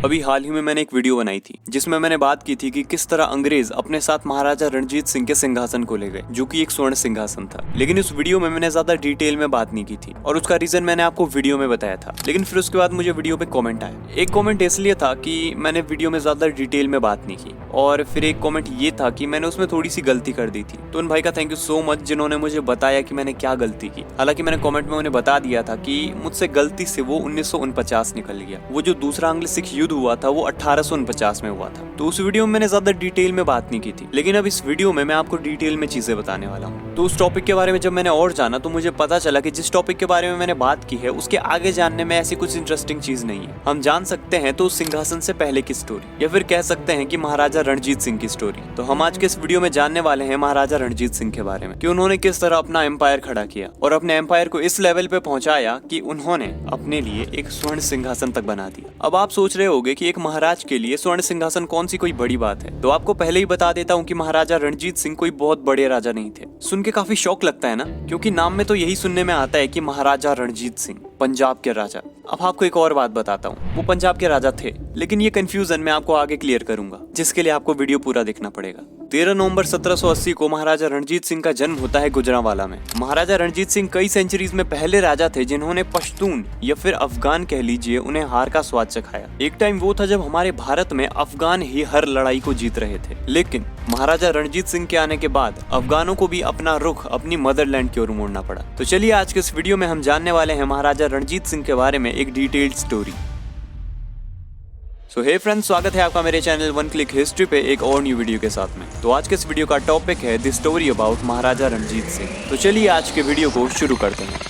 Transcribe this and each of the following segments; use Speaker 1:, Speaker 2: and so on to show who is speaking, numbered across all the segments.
Speaker 1: अभी हाल ही में मैंने एक वीडियो बनाई थी जिसमें मैंने बात की थी कि किस तरह अंग्रेज अपने साथ महाराजा रणजीत सिंह के सिंहासन को ले गए, जो कि एक स्वर्ण सिंहासन था। लेकिन उस वीडियो में मैंने ज्यादा डिटेल में बात नहीं की थी और उसका रीजन मैंने आपको वीडियो में बताया था। लेकिन फिर उसके बाद मुझे वीडियो पे कमेंट आया। एक कमेंट इसलिए था कि मैंने वीडियो में ज्यादा डिटेल में बात नहीं की, और फिर एक कमेंट ये था कि मैंने उसमें थोड़ी सी गलती कर दी थी। तो उन भाई का थैंक यू सो मच जिन्होंने मुझे बताया कि मैंने क्या गलती की। हालांकि मैंने कमेंट में उन्हें बता दिया था कि मुझसे गलती से वो 1949 निकल गया। वो जो दूसरा अंग्रेज सिख युद्ध हुआ था वो 1849 में हुआ था। तो उस वीडियो में मैंने ज्यादा डिटेल में बात नहीं की थी, लेकिन अब इस वीडियो में मैं आपको डिटेल में चीजें बताने वाला हूँ। तो उस टॉपिक के बारे में जब मैंने और जाना तो मुझे पता चला कि जिस टॉपिक के बारे में मैंने बात की है उसके आगे जानने में ऐसी कुछ इंटरेस्टिंग चीज नहीं है। हम जान सकते हैं तो उस सिंहासन से पहले की स्टोरी, या फिर कह सकते हैं कि महाराजा रणजीत सिंह की स्टोरी। तो हम आज के इस वीडियो में जानने वाले हैं महाराजा रणजीत सिंह के बारे में, कि उन्होंने किस तरह अपना एम्पायर खड़ा किया और अपने एम्पायर को इस लेवल पे पहुंचाया कि उन्होंने अपने लिए एक स्वर्ण सिंहासन तक बना दिया। अब आप सोच रहे होंगे कि एक महाराज के लिए स्वर्ण सिंहासन कौन सी कोई बड़ी बात है। तो आपको पहले ही बता देता हूँ कि महाराजा रणजीत सिंह कोई बहुत बड़े राजा नहीं थे। सुन के काफी शौक लगता है ना, क्योंकि नाम में तो यही सुनने में आता है कि महाराजा रणजीत सिंह पंजाब के राजा। अब आपको एक और बात बताता हूँ, वो पंजाब के राजा थे, लेकिन ये कंफ्यूजन मैं आपको आगे क्लियर करूंगा, जिसके लिए आपको वीडियो पूरा देखना पड़ेगा। 13 नवंबर 1780 को महाराजा रणजीत सिंह का जन्म होता है गुजरांवाला में। महाराजा रणजीत सिंह कई सेंचुरीज में पहले राजा थे जिन्होंने पश्तून या फिर अफगान कह लीजिए उन्हें हार का स्वाद चखाया। एक टाइम वो था जब हमारे भारत में अफगान ही हर लड़ाई को जीत रहे थे, लेकिन महाराजा रणजीत सिंह के आने के बाद अफगानों को भी अपना रुख अपनी मदरलैंड की ओर मोड़ना पड़ा। तो चलिए आज के इस वीडियो में हम जानने वाले हैं महाराजा रणजीत सिंह के बारे में एक डिटेल्ड स्टोरी। सो हे फ्रेंड्स, स्वागत है आपका मेरे चैनल वन क्लिक हिस्ट्री पे एक और न्यू वीडियो के साथ में। तो आज के इस वीडियो का टॉपिक है द स्टोरी अबाउट महाराजा रणजीत सिंह। तो चलिए आज के वीडियो को शुरू करते हैं।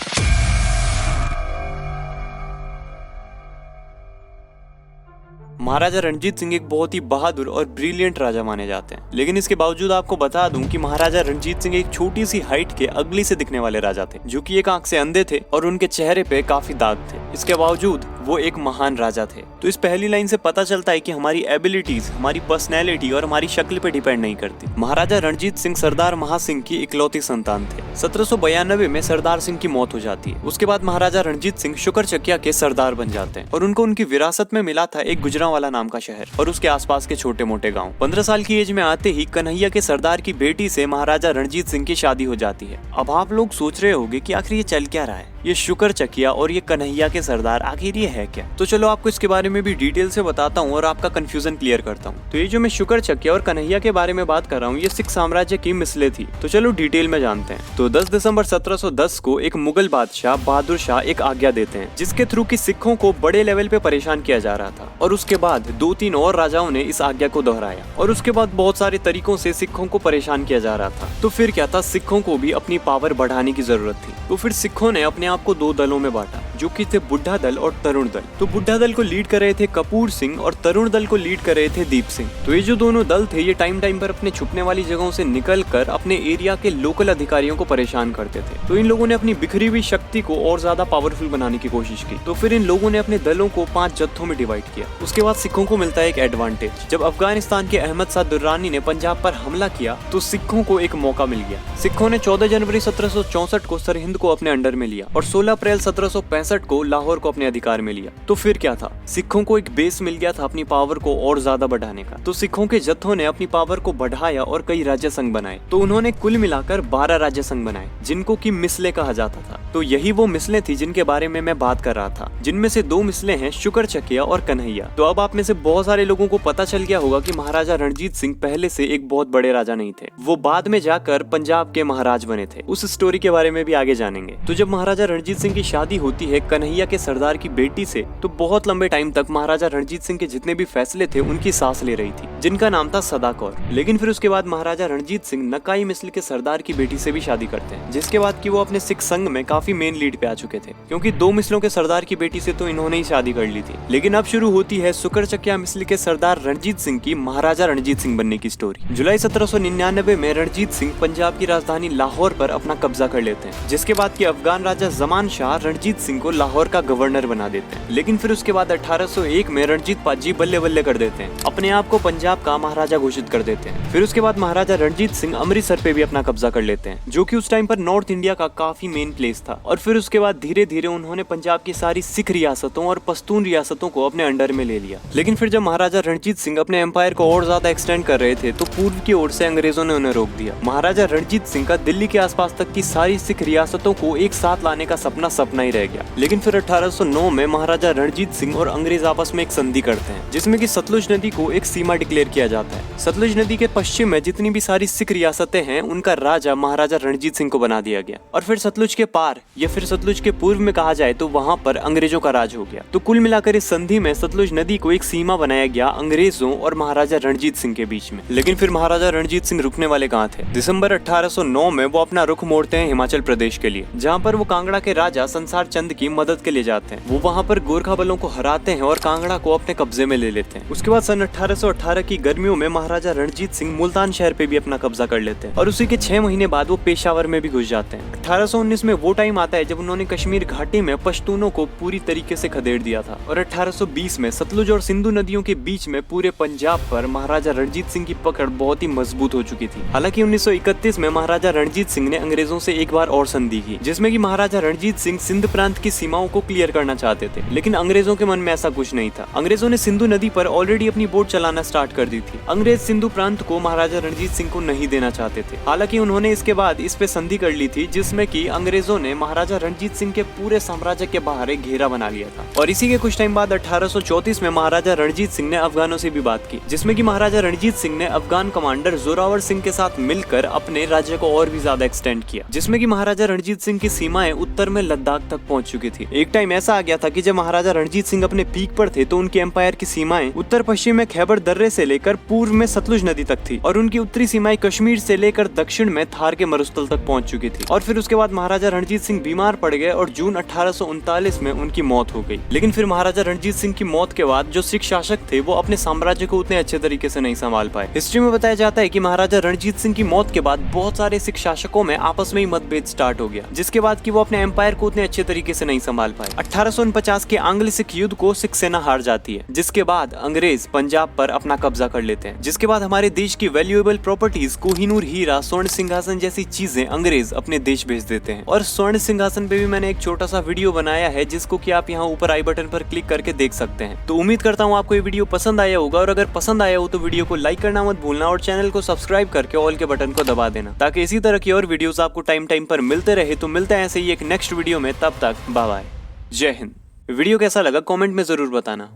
Speaker 1: महाराजा रणजीत सिंह एक बहुत ही बहादुर और ब्रिलियंट राजा माने जाते हैं, लेकिन इसके बावजूद आपको बता दूं कि महाराजा रणजीत सिंह एक छोटी सी हाइट के अगली से दिखने वाले राजा थे, जो कि एक आंख से अंधे थे और उनके चेहरे पे काफी दाग थे। इसके बावजूद वो एक महान राजा थे। तो इस पहली लाइन से पता चलता है कि हमारी एबिलिटीज, हमारी पर्सनैलिटी और हमारी शक्ल पे डिपेंड नहीं करती। महाराजा रणजीत सिंह सरदार महासिंह की इकलौती संतान थे। 1792 में सरदार सिंह की मौत हो जाती है। उसके बाद महाराजा रणजीत सिंह शुकरचकिया के सरदार बन जाते हैं और उनको उनकी विरासत में मिला था एक गुजरांवाला नाम का शहर और उसके आसपास के छोटे मोटे गाँव। 15 साल की एज में आते ही कन्हैया के सरदार की बेटी से महाराजा रणजीत सिंह की शादी हो जाती है। अब आप लोग सोच रहे होंगे कि आखिर ये चल क्या रहा है, ये शुकरचकिया और ये कन्हैया के सरदार आखिर ये है क्या। तो चलो आपको इसके बारे में भी डिटेल से बताता हूँ और आपका कंफ्यूजन क्लियर करता हूँ। तो ये जो मैं शुकरचकिया और कन्हैया के बारे में बात कर रहा हूँ, ये सिख साम्राज्य की मिसलें थी। तो चलो डिटेल में जानते हैं। तो 10 दिसंबर 1710 को एक मुगल बादशाह बहादुर शाह एक आज्ञा देते हैं, जिसके थ्रू की सिखों को बड़े लेवल पे परेशान किया जा रहा था। और उसके बाद 2-3 और राजाओं ने इस आज्ञा को दोहराया और उसके बाद बहुत सारे तरीकों से सिखों को परेशान किया जा रहा था। तो फिर क्या था, सिखों को भी अपनी पावर बढ़ाने की जरूरत थी। तो फिर सिखों ने अपने आप को 2 दलों में बांटा, जो कि थे बुढ़ा दल और तरुण दल। तो बुढ़ा दल को लीड कर रहे थे कपूर सिंह और तरुण दल को लीड कर रहे थे दीप सिंह। तो ये जो दोनों दल थे, ये टाइम टाइम पर अपने छुपने वाली जगहों से निकल कर अपने एरिया के लोकल अधिकारियों को परेशान करते थे। तो इन लोगों ने अपनी बिखरी हुई शक्ति को और ज्यादा पावरफुल बनाने की कोशिश की। तो फिर इन लोगों ने अपने दलों को 5 जत्थों में डिवाइड किया। उसके बाद सिखों को मिलता है एक एडवांटेज। जब अफगानिस्तान के अहमद शाह दुर्रानी ने पंजाब पर हमला किया तो सिखों को एक मौका मिल गया। सिखों ने 14 जनवरी 1764 को सरहिंद को अपने अंडर में लिया और 16 अप्रैल 1765 को लाहौर को अपने अधिकार में लिया। तो फिर क्या था, सिखों को एक बेस मिल गया था अपनी पावर को और ज्यादा बढ़ाने का। तो सिखों के जत्थों ने अपनी पावर को बढ़ाया और कई राज्य संघ बनाए। तो उन्होंने कुल मिलाकर 12 राज्य संघ बनाए, जिनको की मिसलें कहा जाता था। तो यही वो मिसलें थी जिनके बारे में मैं बात कर रहा था, जिनमें से 2 मिसलें हैं शुकरचकिया और कन्हैया। तो अब आप में से बहुत सारे लोगों को पता चल गया होगा कि महाराजा रणजीत सिंह पहले से एक बहुत बड़े राजा नहीं थे, वो बाद में जाकर पंजाब के महाराज बने थे। उस स्टोरी के बारे में भी आगे जानेंगे। तो जब महाराजा रणजीत सिंह की शादी होती है कन्हैया के सरदार की बेटी से, तो बहुत लंबे टाइम तक महाराजा रणजीत सिंह के जितने भी फैसले थे उनकी सास ले रही थी, जिनका नाम था सदा कौर। लेकिन फिर उसके बाद महाराजा रणजीत सिंह नकाई मिसल के सरदार की बेटी से भी शादी करते हैं, जिसके बाद कि वो अपने सिख संघ में काफी मेन लीड पे आ चुके थे, क्योंकि 2 मिसलों के सरदार की बेटी से तो इन्होंने ही शादी कर ली थी। लेकिन अब शुरू होती है शुकरचकिया मिसल के सरदार रणजीत सिंह की महाराजा रणजीत सिंह बनने की स्टोरी। जुलाई 1799 में रणजीत सिंह पंजाब की राजधानी लाहौर पर अपना कब्जा कर लेते हैं, जिसके बाद कि अफगान राजा जमान शाह रणजीत सिंह को लाहौर का गवर्नर बना देते हैं। लेकिन फिर उसके बाद 1801 में रणजीत पाजी बल्ले बल्ले कर देते हैं, अपने आप को पंजाब का महाराजा घोषित कर देते हैं। फिर उसके बाद महाराजा रणजीत सिंह अमृतसर पे भी अपना कब्जा कर लेते हैं, जो कि उस टाइम पर नॉर्थ इंडिया का काफी मेन प्लेस था। था और फिर उसके बाद धीरे धीरे उन्होंने पंजाब की सारी सिख रियासतों और पश्तून रियासतों को अपने अंडर में ले लिया। लेकिन फिर जब महाराजा रणजीत सिंह अपने एम्पायर को और ज्यादा एक्सटेंड कर रहे थे तो पूर्व की ओर से अंग्रेजों ने उन्हें रोक दिया। महाराजा रणजीत सिंह का दिल्ली के आसपास तक की सारी सिख रियासतों को एक साथ लाने का सपना सपना ही रह गया। लेकिन फिर 1809 में महाराजा रणजीत सिंह और अंग्रेज आपस में एक संधि करते हैं जिसमें कि सतलुज नदी को एक सीमा डिक्लेयर किया जाता है। सतलुज नदी के पश्चिम में जितनी भी सारी सिख रियासतें हैं उनका राजा महाराजा रणजीत सिंह को बना दिया गया और फिर सतलुज के पार या फिर सतलुज के पूर्व में कहा जाए तो वहां पर अंग्रेजों का राज हो गया। तो कुल मिलाकर इस संधि में सतलुज नदी को एक सीमा बनाया गया अंग्रेजों और महाराजा रणजीत सिंह के बीच में। लेकिन फिर महाराजा रणजीत सिंह रुकने वाले कहाँ थे। दिसंबर 1809 में वो अपना रुख मोड़ते हैं हिमाचल प्रदेश के लिए, जहाँ पर वो कांगड़ा के राजा संसार चंद की मदद के लिए जाते हैं। वो वहाँ पर गोरखा बलों को हराते हैं और कांगड़ा को अपने कब्जे में ले लेते हैं। उसके बाद सन 1818 की गर्मियों में महाराजा रणजीत सिंह मुल्तान शहर पे भी अपना कब्जा कर लेते हैं और उसी के 6 महीने बाद वो पेशावर में भी घुस जाते हैं। 1819 में वो टाइम आता है जब उन्होंने कश्मीर घाटी में पश्तूनों को पूरी तरीके से खदेड़ दिया था और 1820 में सतलुज और सिंधु नदियों के बीच में पूरे पंजाब पर महाराजा रणजीत सिंह की पकड़ बहुत ही मजबूत हो चुकी थी। हालांकि 1931 में महाराजा रणजीत सिंह ने अंग्रेजों से एक बार और संधि की जिसमें कि महाराजा रणजीत सिंह सिंध प्रांत की सीमाओं को क्लियर करना चाहते थे, लेकिन अंग्रेजों के मन में ऐसा कुछ नहीं था। अंग्रेजों ने सिंधु नदी पर ऑलरेडी अपनी बोट चलाना स्टार्ट कर दी थी। अंग्रेज सिंधु प्रांत को महाराजा रणजीत सिंह को नहीं देना चाहते थे। हालांकि उन्होंने इसके बाद इस पे संधि कर ली थी जिसमें कि अंग्रेजों ने महाराजा रणजीत सिंह के पूरे साम्राज्य के बाहर एक घेरा बना लिया था। और इसी के कुछ टाइम बाद 1834 में महाराजा रणजीत सिंह ने अफगानों से भी बात की जिसमें कि महाराजा रणजीत सिंह ने अफगान कमांडर जोरावर सिंह के साथ मिलकर अपने राज्य को और भी ज्यादा एक्सटेंड किया, जिसमें कि महाराजा रणजीत सिंह की सीमाएं उत्तर में लद्दाख तक पहुंच चुकी थी। एक टाइम ऐसा आ गया था कि जब महाराजा रणजीत सिंह अपने पीक पर थे तो उनके एम्पायर की सीमाएं उत्तर पश्चिम में खैबर दर्रे से लेकर पूर्व में सतलुज नदी तक थी और उनकी उत्तरी सीमाएं कश्मीर से लेकर दक्षिण में थार के मरुस्थल तक पहुंच चुकी थी। और फिर उसके बाद महाराजा रणजीत सिंह बीमार पड़ गए और जून 1839 में उनकी मौत हो गई। लेकिन फिर महाराजा रणजीत सिंह की मौत के बाद जो सिख शासक थे वो अपने साम्राज्य को उतने अच्छे तरीके से नहीं संभाल पाए। हिस्ट्री में बताया जाता है कि महाराजा रणजीत सिंह की मौत के बाद बहुत सारे सिख शासकों में आपस में ही मतभेद स्टार्ट हो गया, जिसके बाद कि वो अपने एम्पायर को उतने अच्छे तरीके से नहीं संभाल पाए। 1849 के आंग्ल सिख युद्ध को सिख सेना हार जाती है, जिसके बाद अंग्रेज पंजाब पर अपना कब्जा कर लेते हैं, जिसके बाद हमारे देश की वैल्यूएबल प्रॉपर्टीज कोहिनूर हीरा, स्वर्ण सिंहासन जैसी चीजें अंग्रेज अपने देश भेज देते हैं। और स्वर्ण सिंहासन पे भी मैंने एक छोटा सा वीडियो बनाया है जिसको कि आप यहाँ ऊपर आई बटन पर क्लिक करके देख सकते हैं। तो उम्मीद करता हूँ आपको ये वीडियो पसंद आया होगा और अगर पसंद आया हो तो वीडियो को लाइक करना मत भूलना और चैनल को सब्सक्राइब करके ऑल के बटन को दबा देना ताकि इसी तरह की और वीडियोस आपको टाइम टाइम पर मिलते रहे। तो मिलते हैं ऐसे ही एक नेक्स्ट वीडियो में, तब तक बाय बाय, जय हिंद। वीडियो कैसा लगा कमेंट में जरूर बताना।